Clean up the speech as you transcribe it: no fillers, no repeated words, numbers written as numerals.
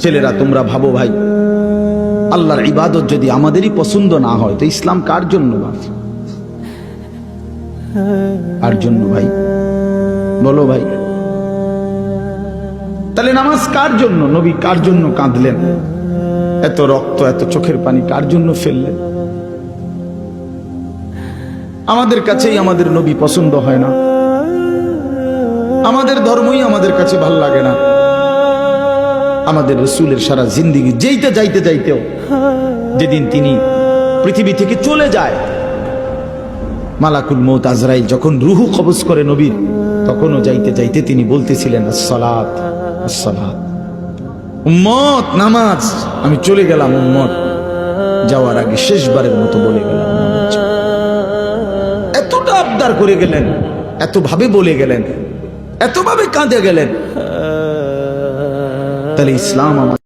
ছেলেরা তোমরা ভাবো ভাই, আল্লাহর ইবাদত যদি আমাদেরই পছন্দ না হয় তো ইসলাম কার জন্য? কার জন্য ভাই বলো ভাই? তাহলে নামাজ কার জন্য? নবী কার জন্য কাঁদলেন? এত রক্ত, এত চোখের পানি কার জন্য ফেললেন? আমাদের কাছেই আমাদের নবী পছন্দ হয় না, আমাদের ধর্মই আমাদের কাছে ভাল লাগে না। আমাদের রাসূলের সারা জিন্দেগি যাইতে যাইতেও যেদিন তিনি পৃথিবী থেকে চলে যায়, মালাকুল মউত আজরাইল যখন রূহ কবজ করে নবীর, তখনও যাইতে যাইতে তিনি বলতেছিলেন আসসালাত আসসালাত। উম্মত নামাজ, আমি চলে গেলাম উম্মত, যাওয়ার আগে শেষবারের মতো বলে গেলাম। এতটা আবদার করে গেলেন, এত ভাবে বলে গেলেন, এত ভাবে কাঁদে গেলেন। তাহলে ইসলাম